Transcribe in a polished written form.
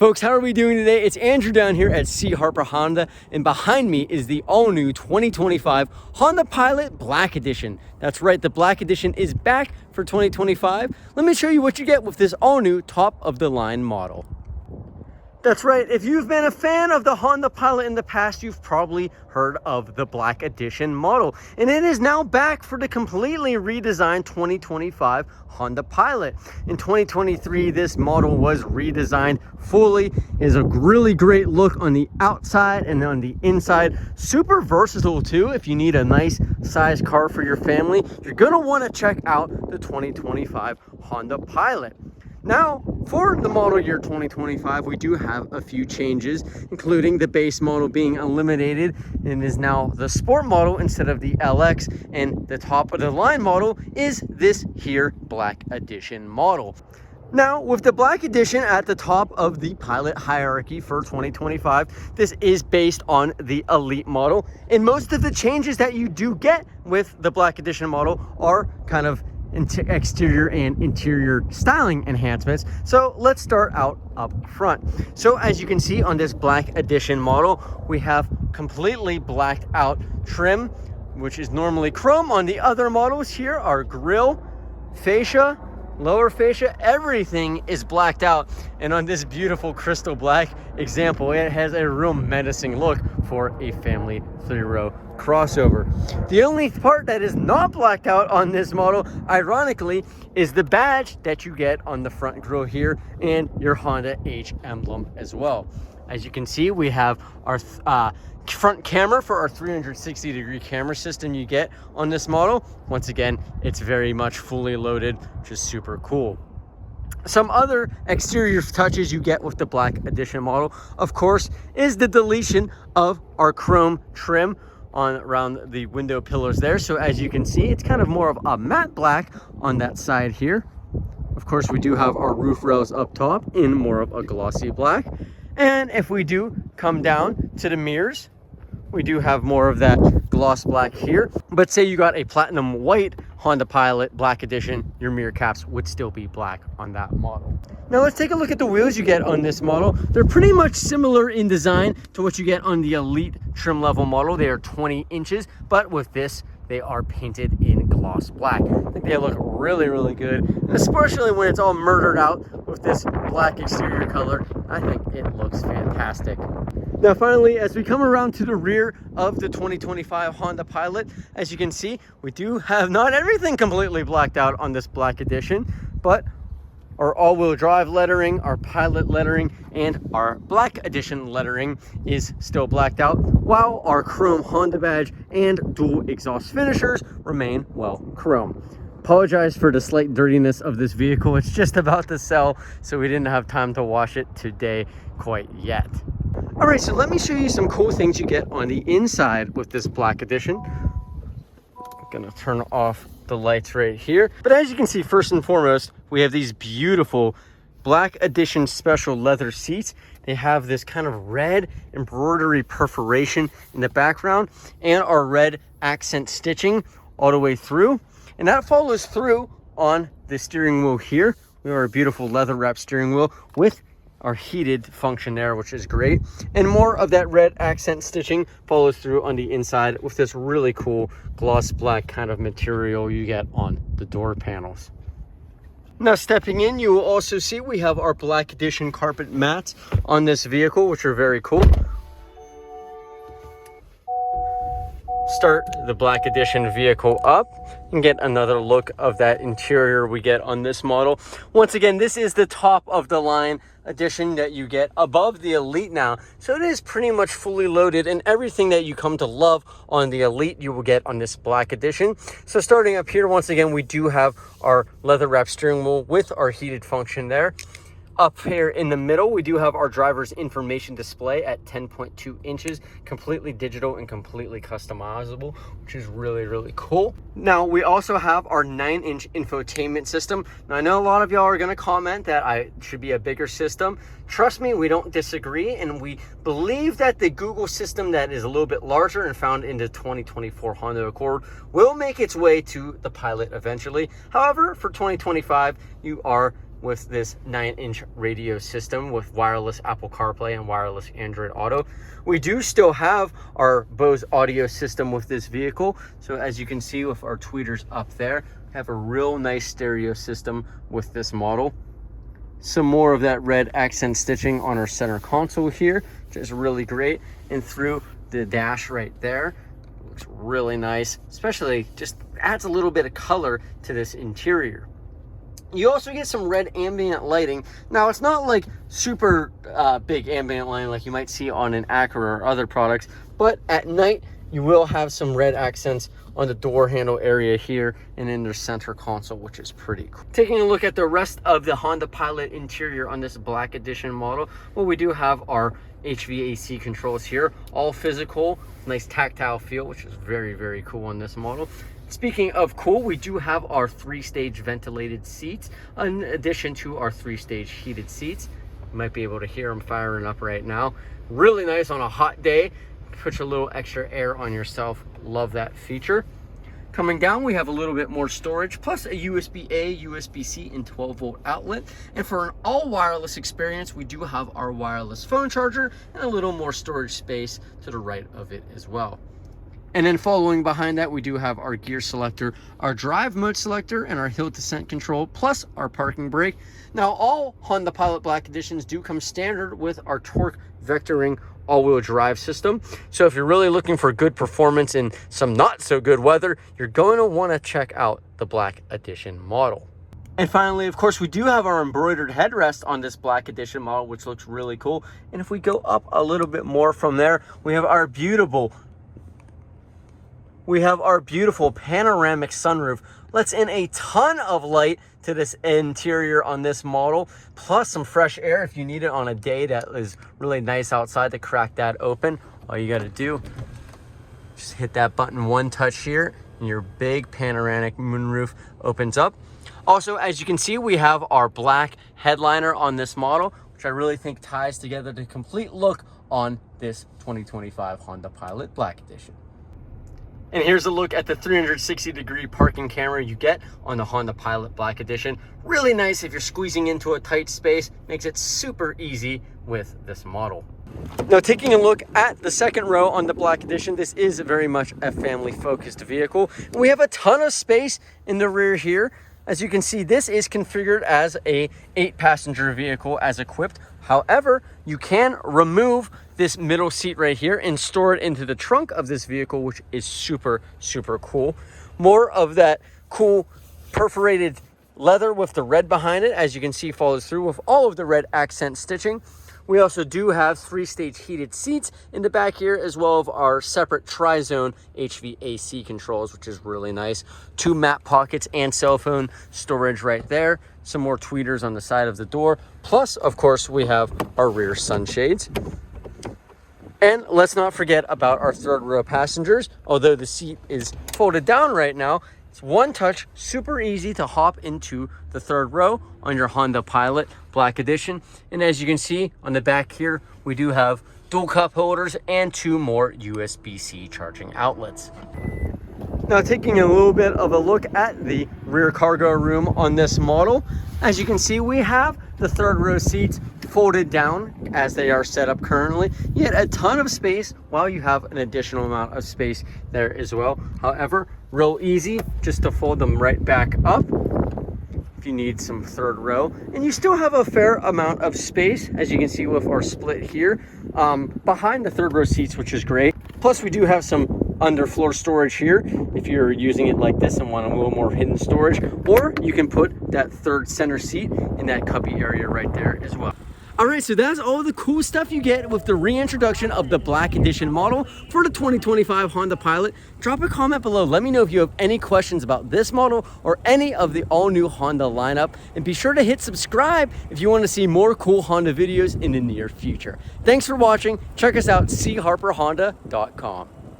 Folks, how are we doing today? It's Andrew down here at C. Harper Honda, and behind me is the all-new 2025 Honda Pilot Black Edition. That's right, the Black Edition is back for 2025. Let me show you what you get with this all-new top-of-the-line model. That's right, if you've been a fan of the Honda Pilot in the past, you've probably heard of the Black Edition model. And it is now back for the completely redesigned 2025 Honda Pilot. In 2023, this model was redesigned fully. It is a really great look on the outside and on the inside. Super versatile too. If you need a nice size car for your family, you're gonna wanna check out the 2025 Honda Pilot. Now, for the model year 2025, we do have a few changes, including the base model being eliminated and is now the Sport model instead of the LX, and the top of the line model is this here Black Edition model. Now, with the Black Edition at the top of the Pilot hierarchy for 2025, this is based on the Elite model, and most of the changes that you do get with the Black Edition model are kind of exterior and interior styling enhancements. So let's start out up front. So as you can see on this Black Edition model, we have completely blacked out trim, which is normally chrome. On the other models here, our grille, fascia, lower fascia, everything is blacked out. And on this beautiful crystal black example, it has a real menacing look for a family 3-row crossover. The only part that is not blacked out on this model, ironically, is the badge that you get on the front grille here and your Honda H emblem as well. As you can see, we have our front camera for our 360-degree camera system you get on this model. Once again, it's very much fully loaded, which is super cool. Some other exterior touches you get with the Black Edition model, of course, is the deletion of our chrome trim on around the window pillars there. So as you can see, it's kind of more of a matte black on that side here. Of course, we do have our roof rails up top in more of a glossy black. And if we do come down to the mirrors, we do have more of that gloss black here. But say you got a platinum white Honda Pilot Black Edition, your mirror caps would still be black on that model. Now let's take a look at the wheels you get on this model. They're pretty much similar in design to what you get on the Elite trim level model. They are 20 inches, but with this, they are painted in gloss black. I think they look really, really good, and especially when it's all murdered out with this black exterior color. I think it looks fantastic. Now finally, as we come around to the rear of the 2025 Honda Pilot, as you can see, we do have not everything completely blacked out on this Black Edition, but our all-wheel drive lettering, our Pilot lettering, and our Black Edition lettering is still blacked out, while our chrome Honda badge and dual exhaust finishers remain, well, chrome. Apologize for the slight dirtiness of this vehicle. It's just about to sell, so we didn't have time to wash it today quite yet. All right, so let me show you some cool things you get on the inside with this Black Edition. I'm gonna turn off the lights right here. But as you can see, first and foremost, we have these beautiful Black Edition special leather seats. They have this kind of red embroidery perforation in the background and our red accent stitching all the way through. And that follows through on the steering wheel here. We have our beautiful leather wrap steering wheel with our heated function there, which is great. And more of that red accent stitching follows through on the inside with this really cool gloss black kind of material you get on the door panels. Now stepping in, you will also see we have our Black Edition carpet mats on this vehicle, which are very cool. Start the Black Edition vehicle up and get another look of that interior we get on this model. Once again, this is the top of the line edition that you get above the Elite now, so it is pretty much fully loaded, and everything that you come to love on the Elite you will get on this Black Edition. So starting up here, once again, we do have our leather wrap steering wheel with our heated function there. Up here in the middle, we do have our driver's information display at 10.2 inches, completely digital and completely customizable, which is really, really cool. Now, we also have our 9-inch infotainment system. Now, I know a lot of y'all are gonna comment that it should be a bigger system. Trust me, we don't disagree, and we believe that the Google system that is a little bit larger and found in the 2024 Honda Accord will make its way to the Pilot eventually. However, for 2025, you are with this 9-inch radio system with wireless Apple CarPlay and wireless Android Auto. We do still have our Bose audio system with this vehicle. So as you can see with our tweeters up there, we have a real nice stereo system with this model. Some more of that red accent stitching on our center console here, which is really great. And through the dash right there, looks really nice, especially just adds a little bit of color to this interior. You also get some red ambient lighting. Now, it's not like super big ambient lighting like you might see on an Acura or other products, but at night you will have some red accents on the door handle area here and in the center console, which is pretty cool. Taking a look at the rest of the Honda Pilot interior on this Black Edition model, well, we do have our HVAC controls here, all physical, nice tactile feel, which is very, very cool on this model. Speaking of cool, we do have our 3-stage ventilated seats in addition to our 3-stage heated seats. You might be able to hear them firing up right now. Really nice on a hot day. Puts a little extra air on yourself. Love that feature. Coming down, we have a little bit more storage, plus a USB-A, USB-C, and 12-volt outlet. And for an all-wireless experience, we do have our wireless phone charger and a little more storage space to the right of it as well. And then following behind that, we do have our gear selector, our drive mode selector, and our hill descent control, plus our parking brake. Now, all Honda Pilot Black Editions do come standard with our torque vectoring all-wheel drive system. So if you're really looking for good performance in some not so good weather, you're going to want to check out the Black Edition model. And finally, of course, we do have our embroidered headrest on this Black Edition model, which looks really cool. And if we go up a little bit more from there, we have our beautiful panoramic sunroof. Lets in a ton of light to this interior on this model, plus some fresh air if you need it on a day that is really nice outside to crack that open. All you got to do, just hit that button one touch here, and your big panoramic moonroof opens up. Also, as you can see, we have our black headliner on this model, which I really think ties together the complete look on this 2025 Honda Pilot Black Edition. And here's a look at the 360-degree parking camera you get on the Honda Pilot Black Edition. Really nice if you're squeezing into a tight space. Makes it super easy with this model. Now, taking a look at the second row on the Black Edition, this is very much a family-focused vehicle. We have a ton of space in the rear here. As you can see, this is configured as a 8-passenger vehicle as equipped. However, you can remove this middle seat right here and store it into the trunk of this vehicle, which is super, super cool. More of that cool perforated leather with the red behind it, as you can see, follows through with all of the red accent stitching. We also do have 3-stage heated seats in the back here, as well as our separate tri-zone HVAC controls, which is really nice. 2 map pockets and cell phone storage right there. Some more tweeters on the side of the door. Plus, of course, we have our rear sunshades. And let's not forget about our third row passengers. Although the seat is folded down right now, it's one touch, super easy to hop into the third row on your Honda Pilot Black Edition. And as you can see on the back here, we do have dual cup holders and 2 more USB-C charging outlets. Now, taking a little bit of a look at the rear cargo room on this model, as you can see, we have the third row seats folded down as they are set up currently, yet a ton of space while you have an additional amount of space there as well. However, real easy just to fold them right back up if you need some third row. And you still have a fair amount of space, as you can see with our split here, behind the third row seats, which is great. Plus, we do have some underfloor storage here if you're using it like this and want a little more hidden storage, or you can put that third center seat in that cubby area right there as well. All right, so that's all the cool stuff you get with the reintroduction of the Black Edition model for the 2025 Honda Pilot. Drop a comment below. Let me know if you have any questions about this model or any of the all-new Honda lineup. And be sure to hit subscribe if you want to see more cool Honda videos in the near future. Thanks for watching. Check us out, charperhonda.com.